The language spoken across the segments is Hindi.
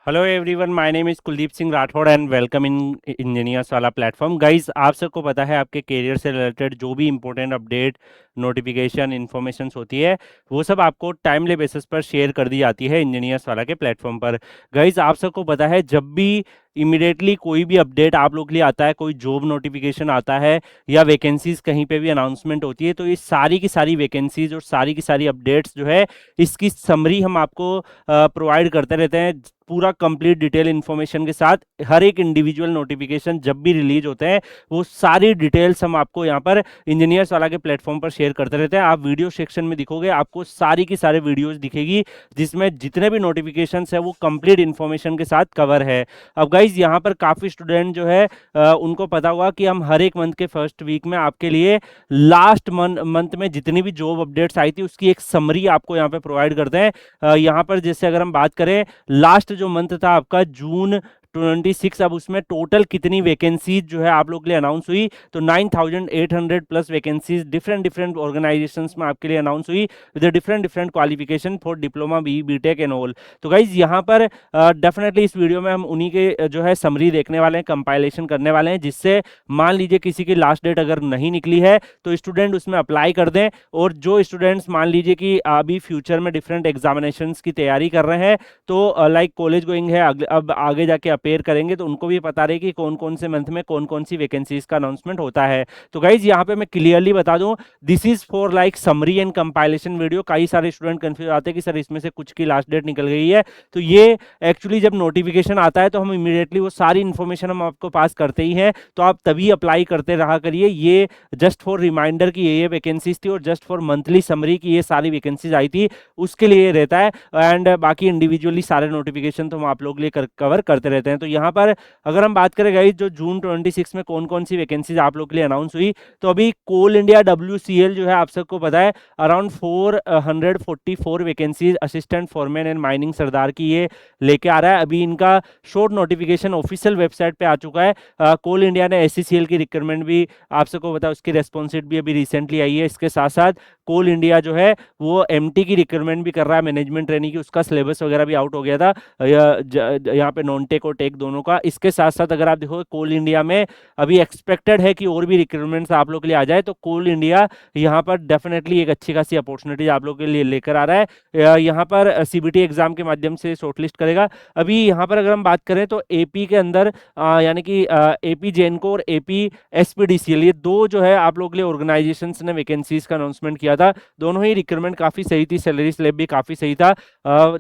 Hello everyone, my name is Kuldeep Singh Rathore and welcome in engineers वाला प्लेटफॉर्म। गाइस, आप सबको पता है आपके करियर से रिलेटेड जो भी इंपॉर्टेंट अपडेट, नोटिफिकेशन, इन्फॉर्मेशंस होती है वो सब आपको टाइमली बेसिस पर शेयर कर दी जाती है इंजीनियर्स वाला के प्लेटफॉर्म पर। गाइस, आप सबको पता है जब भी इमिडिएटली कोई भी अपडेट आप लोग के लिए आता है, कोई जॉब नोटिफिकेशन आता है या वैकेंसीज कहीं पे भी अनाउंसमेंट होती है, तो ये सारी की सारी वैकेंसीज और सारी की सारी अपडेट्स जो है इसकी समरी हम आपको प्रोवाइड करते रहते हैं, पूरा कंप्लीट डिटेल इन्फॉर्मेशन के साथ। हर एक इंडिविजुअल नोटिफिकेशन जब भी रिलीज होते हैं वो सारी डिटेल्स हम आपको यहाँ पर इंजीनियर्स वाला के प्लेटफॉर्म पर शेयर करते रहते हैं। आप वीडियो सेक्शन में दिखोगे, आपको सारी की सारे वीडियोस दिखेगी जिसमें जितने भी नोटिफिकेशंस है वो कंप्लीट इन्फॉर्मेशन के साथ कवर है। अब गाइज, यहाँ पर काफ़ी स्टूडेंट जो है उनको पता होगा कि हम हर एक मंथ के फर्स्ट वीक में आपके लिए लास्ट मंथ में जितनी भी जॉब अपडेट्स आई थी उसकी एक समरी आपको यहाँ पे प्रोवाइड करते हैं। यहाँ पर जैसे अगर हम बात करें, लास्ट जो मंथ था आपका जून 26, अब उसमें टोटल कितनी वैकेंसीज जो है आप लोग के लिए अनाउंस हुई, तो 9800 plus vacancies different different organisations में आपके लिए अनाउंस हुई with different different qualification for diploma, BTech and all. तो गाइज, यहाँ पर डेफिनेटली इस वीडियो में हम उन्हीं के जो है समरी देखने वाले हैं, कंपाइलेशन करने वाले हैं, जिससे मान लीजिए किसी की लास्ट डेट अगर नहीं निकली है तो स्टूडेंट उसमें अप्लाई कर दें। और जो स्टूडेंट्स मान लीजिए कि अभी फ्यूचर में डिफरेंट एग्जामिनेशंस की तैयारी कर रहे हैं, तो लाइक कॉलेज गोइंग है, अब आगे जाके अपेयर करेंगे, तो उनको भी पता रहे कि कौन कौन से मंथ में कौन कौन सी वैकेंसीज का अनाउंसमेंट होता है। तो गाइज, यहाँ पे मैं क्लियरली बता दूं, this is for like summary and compilation video. कई सारे स्टूडेंट कंफ्यूज आते हैं कि सर इसमें से कुछ की लास्ट डेट निकल गई है, तो ये एक्चुअली जब नोटिफिकेशन आता है तो हम इमीडिएटली वो सारी इन्फॉर्मेशन हम आपको पास करते ही हैं, तो आप तभी अप्लाई करते रहा करिए। ये जस्ट फॉर रिमाइंडर की ये वैकेंसीज थी और जस्ट फॉर मंथली समरी की ये सारी वैकेंसीज आई थी, उसके लिए रहता है। एंड बाकी इंडिविजुअली सारे नोटिफिकेशन तो हम आप लोग के लिए कवर करते रहते हैं। तो यहाँ पर अगर हम बात करें गाइस, जो जून 26 में कौन कौन सी वैकेंसीज आप लोग के लिए अनाउंस हुई, तो अभी कोल इंडिया WCL जो है आप सबको पता है around 444 vacancies assistant foreman and mining sardar की ये लेके आ रहा है। अभी इनका शॉर्ट नोटिफिकेशन ऑफिशियल वेबसाइट पे आ चुका है। कोल इंडिया ने SCCL की रिक्वायरमेंट भी आप सबको पता है, उसकी रेस्पॉन्सिट भी अभी रिसेंटली आई है। इसके साथ साथ कोल इंडिया जो है वो MT की रिक्वायरमेंट भी कर रहा है, मैनेजमेंट ट्रेनिंग की, उसका सिलेबस वगैरह भी आउट हो गया था यहाँ पे नॉन टेक और टेक दोनों का। इसके साथ साथ अगर आप देखो कोल इंडिया में अभी एक्सपेक्टेड है कि और भी रिक्वायरमेंट्स आप लोग के लिए आ जाए, तो कोल इंडिया यहाँ पर डेफिनेटली एक अच्छी खासी अपॉर्चुनिटी आप लोग के लिए लेकर आ रहा है। यहाँ पर CBT एग्जाम के माध्यम से शॉर्टलिस्ट करेगा। अभी यहाँ पर अगर हम बात करें तो AP के अंदर यानी कि AP जेनको और AP SPDCL, ये दो जो है आप लोग के लिए ऑर्गेनाइजेशंस ने वैकेंसीज का अनाउंसमेंट किया था। दोनों ही रिक्वायरमेंट काफी सही थी, सैलरी स्लैब भी काफी सही था।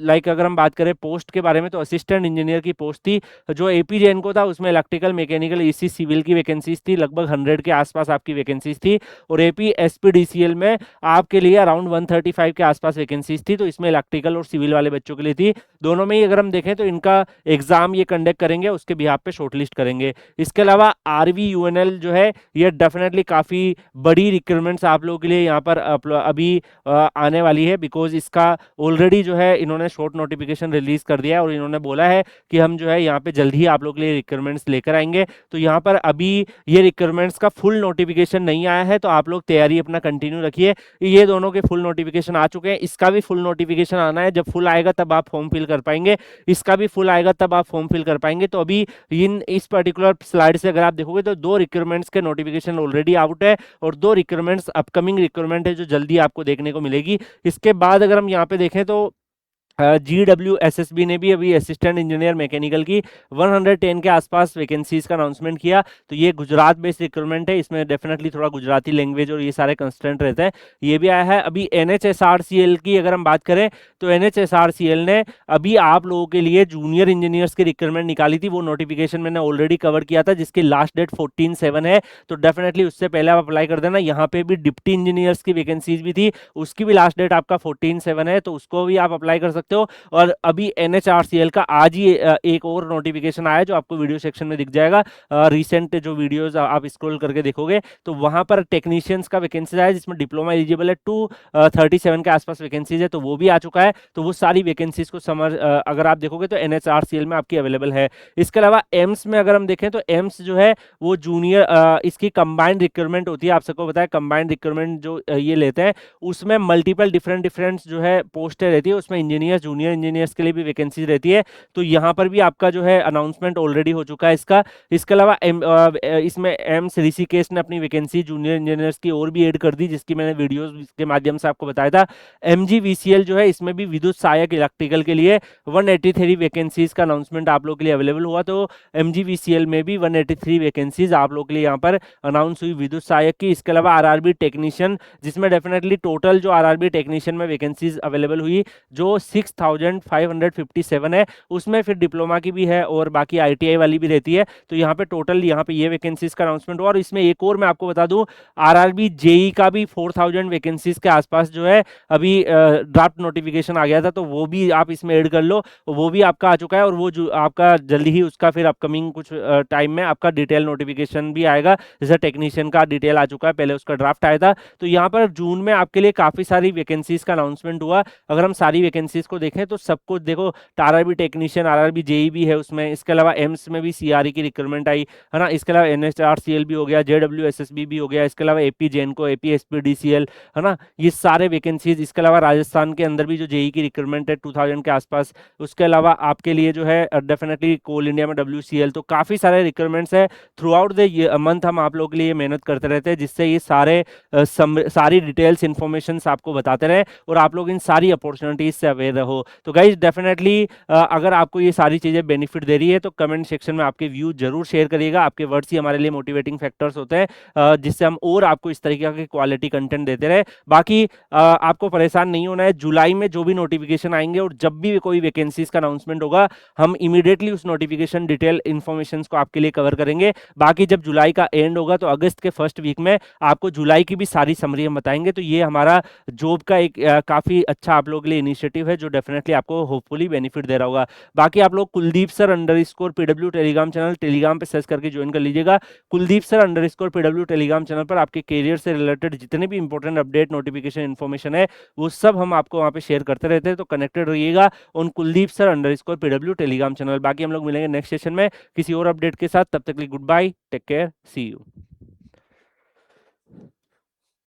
लाइक अगर हम बात करें पोस्ट के बारे में, तो असिस्टेंट इंजीनियर की पोस्ट थी। जो AP जेनको था उसमें इलेक्ट्रिकल, मैकेनिकल, EC, सिविल की वैकेंसीज थी, लगभग 100 के आसपास आपकी वैकेंसीज थी। और AP SPDCL में आपके लिए अराउंड 135 के आसपास वैकेंसीज थी, तो इसमें इलेक्ट्रिकल और सिविल वाले बच्चों के लिए थी। दोनों में ही अगर हम देखें तो इनका एग्जाम ये कंडक्ट करेंगे, उसके बिहाफ पे शॉर्टलिस्ट करेंगे। इसके अलावा RVUNL जो है ये डेफिनेटली काफी बड़ी रिक्वायरमेंट्स आप लोगों के लिए यहाँ पर अभी आने वाली है, बिकॉज इसका ऑलरेडी जो है इन्होंने शॉर्ट नोटिफिकेशन रिलीज कर दिया है और इन्होंने बोला है कि हम जो है यहाँ पे जल्द ही आप लोग के लिए रिक्वायरमेंट्स लेकर आएंगे। तो यहाँ पर अभी ये रिक्वायरमेंट्स का फुल नोटिफिकेशन नहीं आया है, तो आप लोग तैयारी अपना कंटिन्यू रखिए। ये दोनों के फुल नोटिफिकेशन आ चुके हैं, इसका भी फुल नोटिफिकेशन आना है। जब फुल आएगा तब आप फॉर्म फिल कर पाएंगे, इसका भी फुल आएगा तब आप फॉर्म फिल कर पाएंगे। तो अभी इस पर्टिकुलर स्लाइड से अगर आप देखोगे तो दो रिक्वायरमेंट्स के नोटिफिकेशन ऑलरेडी आउट है और दो रिक्वायरमेंट्स अपकमिंग रिक्वायरमेंट है जो जल्दी आपको देखने को मिलेगी। इसके बाद अगर हम यहाँ पे देखें तो GWSSB ने भी अभी असिस्टेंट इंजीनियर मैकेनिकल की 110 के आसपास वैकेंसीज का अनाउंसमेंट किया। तो ये गुजरात बेस्ड रिक्रूटमेंट है, इसमें डेफिनेटली थोड़ा गुजराती लैंग्वेज और ये सारे कंस्टेंट रहते हैं। ये भी आया है। अभी NHSRCL की अगर हम बात करें तो NHSRCL ने अभी आप लोगों के लिए जूनियर इंजीनियर्स की रिक्वायरमेंट निकाली थी, वो नोटिफिकेशन मैंने ऑलरेडी कवर किया था, जिसकी लास्ट डेट 14/7 है। तो डेफिनेटली उससे पहले आप अप्लाई कर देना। यहाँ पे भी डिप्टी इंजीनियर्स की वैकेंसीज भी थी, उसकी भी लास्ट डेट आपका 14/7 है, तो उसको भी आप अप्लाई कर सकते हो। और अभी NHRCL का आज ही एक और नोटिफिकेशन आया जो आपको वीडियो सेक्शन में दिख जाएगा। रिसेंट जो वीडियोस आप स्क्रॉल करके देखोगे तो वहां पर टेक्नीशियंस का वैकेंसी आया जिसमें डिप्लोमा एलिजिबल है, 237 के आसपास वैकेंसीज है, तो वो भी आ चुका है। तो वो सारी वैकेंसीज को अगर आप देखोगे तो NHRCL में आपकी अवेलेबल है। इसके अलावा एम्स में अगर हम देखें तो एम्स जो है वो जूनियर इसकी कंबाइंड रिक्वायरमेंट होती है। आप सबको पता है कंबाइंड रिक्वायरमेंट जो ये लेते हैं उसमें मल्टीपल डिफरेंट जो है पोस्टें रहती है, उसमें इंजीनियर जूनियर इंजीनियर्स के लिए भी वैकेंसीज रहती है। तो यहाँ पर भी आपका जो है अनाउंसमेंट ऑलरेडी हो चुका है इसका। इसके अलावा इसमें एम्स ऋषिकेश ने अपनी वैकेंसी जूनियर इंजीनियर्स की और भी ऐड कर दी, जिसकी मैंने वीडियोस के माध्यम से आपको बताया था। एमजीवीसीएल जो है इसमें भी विद्युत सहायक इलेक्ट्रिकल के लिए 183 वैकेंसीज का अनाउंसमेंट आप लोग के लिए अवेलेबल हुआ। तो एमजीवीसीएल में भी 183 वैकेंसीज आप लोग के लिए यहाँ पर अनाउंस हुई विद्युत सहायक की। इसके अलावा आरआरबी टेक्नीशियन, जिसमें डेफिनेटली टोटल जो आरआरबी टेक्नीशियन में वैकेंसीज अवेलेबल हुई जो 6557 है, उसमें फिर डिप्लोमा की भी है और बाकी आईटीआई वाली भी रहती है। तो यहाँ पे टोटल यहाँ पे ये वैकेंसीज का अनाउंसमेंट हुआ। और इसमें एक और मैं आपको बता दूं, आरआरबी जेई का भी 4000 वैकेंसीज के आसपास जो है अभी ड्राफ्ट नोटिफिकेशन आ गया था, तो वो भी आप इसमें ऐड कर लो, वो भी आपका आ चुका है। और वो जो आपका जल्दी ही उसका फिर अपकमिंग कुछ टाइम में आपका डिटेल नोटिफिकेशन भी आएगा। जैसे टेक्नीशियन का डिटेल आ चुका है, पहले उसका ड्राफ्ट आया था। तो यहाँ पर जून में आपके लिए काफी सारी वैकेंसीज का अनाउंसमेंट हुआ। अगर हम सारी वैकेंसीज को देखें तो सब कुछ देखो, आरआरबी टेक्नीशियन, आरआरबी जेई भी है उसमें। इसके अलावा एम्स में भी सीआरई की रिक्रूटमेंट आई है ना। इसके अलावा एनएचआरसीएल भी हो गया, जेडब्ल्यूएसएसबी भी हो गया। इसके अलावा एपी जेनको, एपी एसपीडीसीएल है ना, ये सारे वैकेंसीज। इसके अलावा राजस्थान के अंदर भी जो जेई की रिक्रूटमेंट है 2000 के आसपास। उसके अलावा आपके लिए जो है डेफिनेटली कोल इंडिया में डब्ल्यूसीएल, तो काफी सारे रिक्रूटमेंट्स है थ्रू आउट द मंथ। हम आप लोग के लिए मेहनत करते रहते हैं, जिससे ये सारी डिटेल्स इंफॉर्मेशन आपको बताते रहे और आप लोग इन सारी अपॉर्चुनिटीज से अवेयर रहो। तो गाइज डेफिनेटली अगर आपको ये सारी चीजें बेनिफिट दे रही है तो कमेंट सेक्शन में आपके व्यू जरूर शेयर करिएगा। आपके वर्ड्स ही हमारे लिए मोटिवेटिंग फैक्टर्स होते हैं, जिससे हम और आपको इस तरीके के क्वालिटी कंटेंट देते रहे। बाकी आपको परेशान नहीं होना है। जुलाई में जो भी नोटिफिकेशन आएंगे और जब भी कोई वैकेंसीज का अनाउंसमेंट होगा, हम इमीडिएटली उस नोटिफिकेशन डिटेल इन्फॉर्मेशन को आपके लिए कवर करेंगे। बाकी जब जुलाई का एंड होगा तो अगस्त के फर्स्ट वीक में आपको जुलाई की भी सारी समरी हम बताएंगे। तो ये हमारा जॉब का एक काफी अच्छा आप लोगों के लिए इनिशिएटिव है, जो डेफिनेटली आपको होपफुली बेनिफिट दे रहा होगा। बाकी आप लोग Kuldeep sir underscore PW Telegram channel Telegram पे सर्च करके ज्वाइन कर लीजिएगा। Kuldeep sir underscore PW Telegram channel पर आपके करियर से रिलेटेड जितने भी इंपॉर्टेंट अपडेट, नोटिफिकेशन, इन्फॉर्मेशन है, वो सब हम आपको वहाँ पे शेयर करते रहते हैं। तो कनेक्टेड रहिएगा on Kuldeep sir underscore PW Telegram channel. बाकी हम लोग मिलेंगे नेक्स्ट सेशन में किसी और अपडेट के साथ। तब तक के लिए good bye, take care, see you.